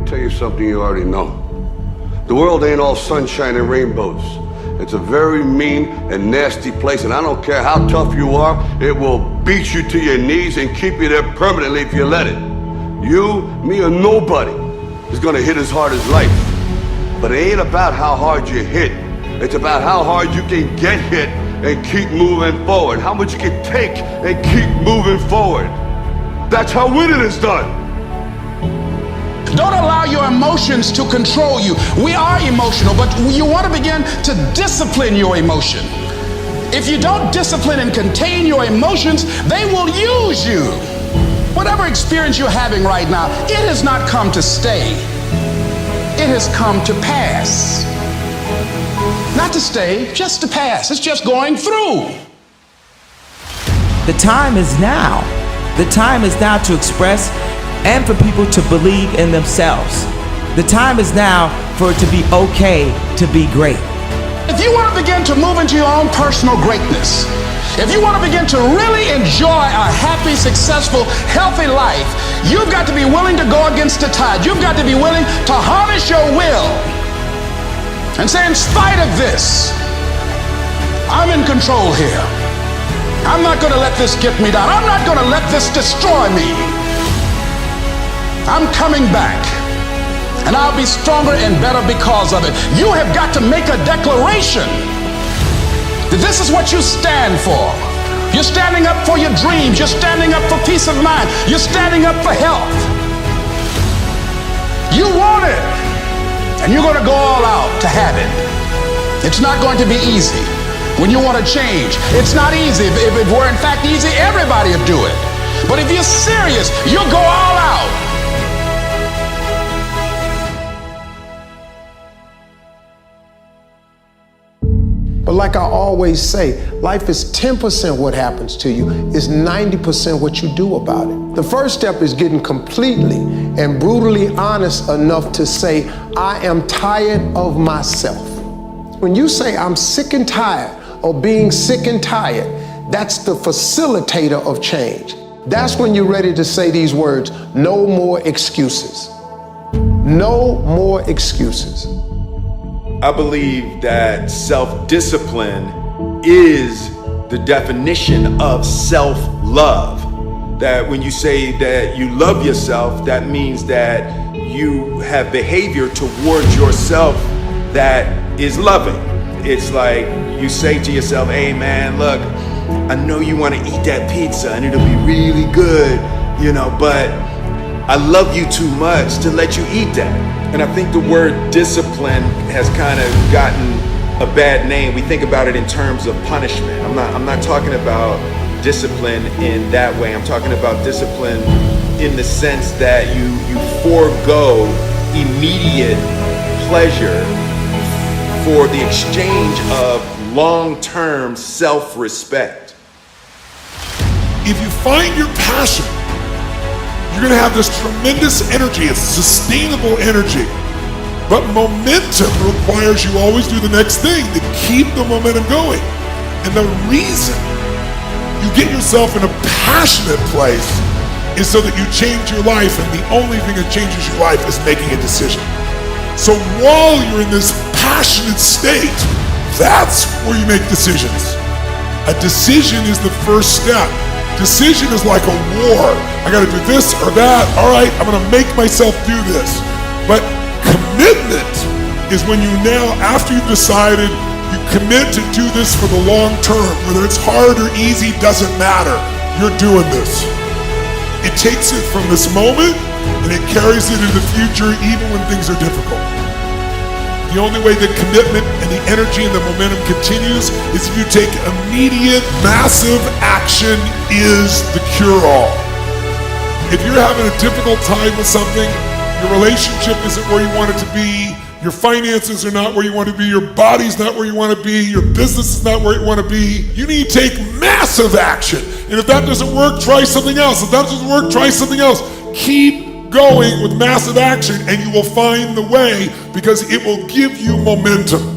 tell you something you already know. The world ain't all sunshine and rainbows. It's a very mean and nasty place, and I don't care how tough you are, it will beat you to your knees and keep you there permanently if you let it. You, me, or nobody is gonna hit as hard as life. But it ain't about how hard you hit. It's about how hard you can get hit and keep moving forward. How much you can take and keep moving forward. That's how winning is done. Don't allow your emotions to control you. We are emotional, but you want to begin to discipline your emotion. If you don't discipline and contain your emotions, they will use you. Whatever experience you're having right now, it has not come to stay. It has come to pass. Not to stay, just to pass. It's just going through. The time is now. The time is now to express and for people to believe in themselves. The time is now for it to be okay to be great. If you want to begin to move into your own personal greatness, if you want to begin to really enjoy a happy, successful, healthy life, you've got to be willing to go against the tide. You've got to be willing to harness your will and say, in spite of this, I'm in control here. I'm not going to let this get me down. I'm not going to let this destroy me. I'm coming back, and I'll be stronger and better because of it. You have got to make a declaration that this is what you stand for. You're standing up for your dreams. You're standing up for peace of mind. You're standing up for health. You want it, and you're going to go all out to have it. It's not going to be easy. When you want to change, it's not easy. If it were in fact easy, everybody would do it. But if you're serious, you'll go all out. But like I always say, life is 10% what happens to you, is 90% what you do about it. The first step is getting completely and brutally honest enough to say, I am tired of myself. When you say I'm sick and tired of being sick and tired, that's the facilitator of change. That's when you're ready to say these words, no more excuses. No more excuses. I believe that self-discipline is the definition of self-love. That when you say that you love yourself, that means that you have behavior towards yourself that is loving. It's like you say to yourself, hey man, look, I know you want to eat that pizza and it'll be really good, but I love you too much to let you eat that. And I think the word discipline has kind of gotten a bad name. We think about it in terms of punishment. I'm not talking about discipline in that way. I'm talking about discipline in the sense that you forego immediate pleasure for the exchange of long-term self-respect. If you find your passion, you're going to have this tremendous energy. It's sustainable energy. But momentum requires you always do the next thing to keep the momentum going. And the reason you get yourself in a passionate place is so that you change your life, and the only thing that changes your life is making a decision. So while you're in this passionate state, that's where you make decisions. A decision is the first step. Decision is like a war. I gotta do this or that. All right, I'm gonna make myself do this. But commitment is when you now, after you've decided, you commit to do this for the long term. Whether it's hard or easy, doesn't matter. You're doing this. It takes it from this moment and it carries it into the future even when things are difficult. The only way the commitment and the energy and the momentum continues is if you take immediate, massive action is the cure-all. If you're having a difficult time with something, your relationship isn't where you want it to be, your finances are not where you want to be, your body's not where you want to be, your business is not where you want to be, you need to take massive action. And if that doesn't work, try something else. If that doesn't work, try something else. Keep going with massive action and you will find the way, because it will give you momentum.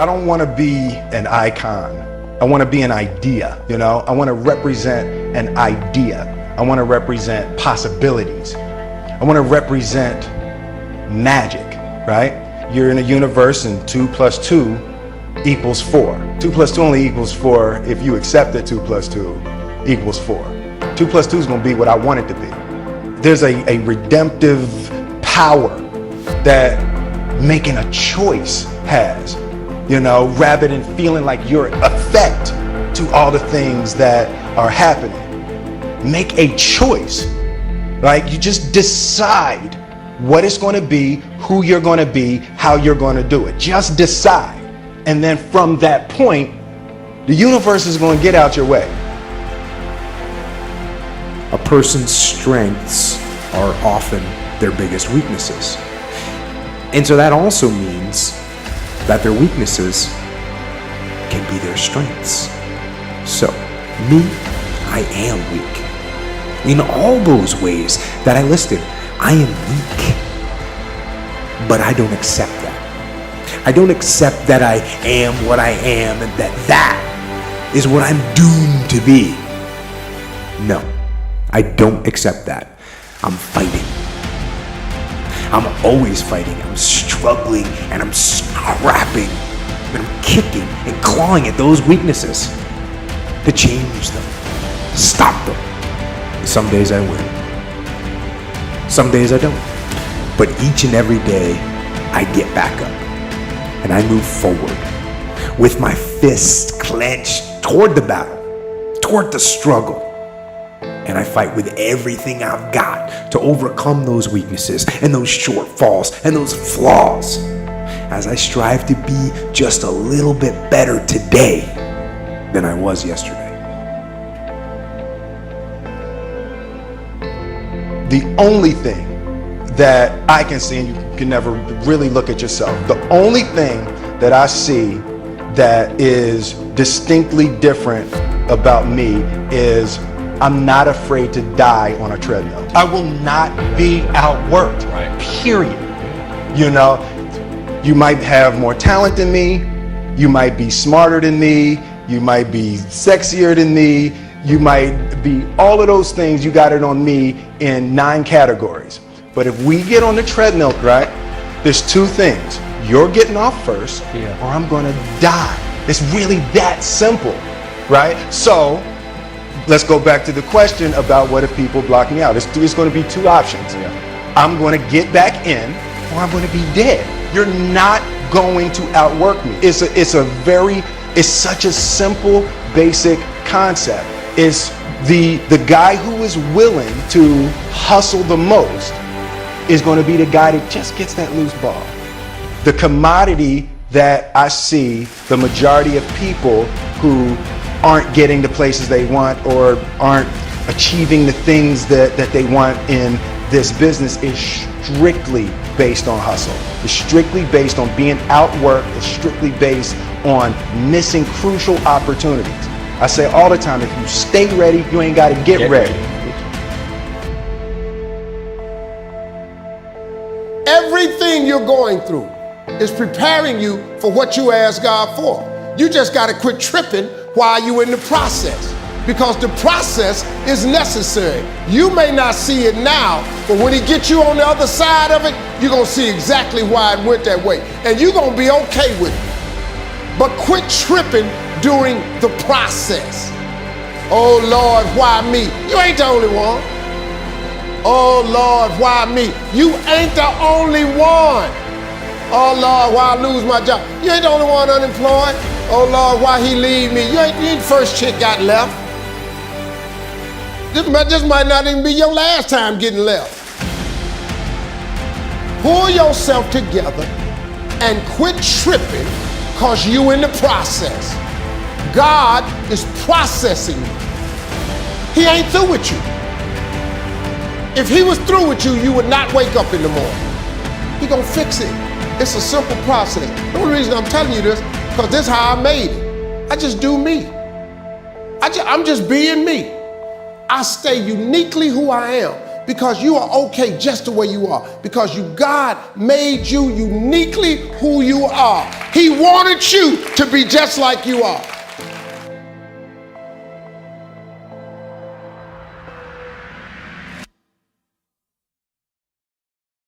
I don't want to be an icon. I want to be an idea, you know? I want to represent an idea. I want to represent possibilities. I want to represent magic, right? You're in a universe and 2 + 2 equals 4. 2 + 2 only equals 4 if you accept that 2 + 2 equals 4. 2 + 2 is going to be what I want it to be. There's a redemptive power that making a choice has, you know, rather than feeling like you're a threat to all the things that are happening. Make a choice, right? You just decide what it's going to be, who you're going to be, how you're going to do it. Just decide. And then from that point, the universe is going to get out your way. A person's strengths are often their biggest weaknesses. And so that also means that their weaknesses can be their strengths. So, me, I am weak. In all those ways that I listed, I am weak. But I don't accept that. I don't accept that I am what I am and that is what I'm doomed to be. No, I don't accept that. I'm fighting. I'm always fighting. I'm struggling and I'm scrapping and I'm kicking and clawing at those weaknesses to change them, stop them. Some days I win. Some days I don't. But each and every day I get back up and I move forward with my fists clenched toward the battle, toward the struggle. And I fight with everything I've got to overcome those weaknesses and those shortfalls and those flaws as I strive to be just a little bit better today than I was yesterday. The only thing that I can see, and you can never really look at yourself, the only thing that I see that is distinctly different about me is I'm not afraid to die on a treadmill. I will not be outworked, period. You know, you might have more talent than me, you might be smarter than me, you might be sexier than me, you might be all of those things. You got it on me in 9 categories. But if we get on the treadmill, right, there's 2 things. You're getting off first, or I'm gonna die. It's really that simple, right? So let's go back to the question about what if people block me out. It's going to be 2 options. I'm going to get back in, or I'm going to be dead. You're not going to outwork me. It's such a simple, basic concept. It's the guy who is willing to hustle the most is going to be the guy that just gets that loose ball. The commodity that I see the majority of people who aren't getting the places they want or aren't achieving the things that they want in this business is strictly based on hustle. It's strictly based on being outworked. It's strictly based on missing crucial opportunities. I say all the time, if you stay ready, you ain't got to get ready. Everything you're going through is preparing you for what you asked God for. You just got to quit tripping while you're in the process, because the process is necessary. You may not see it now, but when he gets you on the other side of it, you're going to see exactly why it went that way. And you're going to be okay with it. But quit tripping during the process. Oh Lord, why me? You ain't the only one. Oh Lord, why me? You ain't the only one. Oh Lord, why I lose my job? You ain't the only one unemployed. Oh Lord, why he leave me? You ain't the first chick got left. This might not even be your last time getting left. Pull yourself together and quit tripping, because you in the process. God is processing you. He ain't through with you. If he was through with you, you would not wake up in the morning. He gonna fix it. It's a simple process. The only reason I'm telling you this, because this is how I made it. I just do me. I'm just being me. I stay uniquely who I am. because you are okay just the way you are, because God made you uniquely who you are. He wanted you to be just like you are.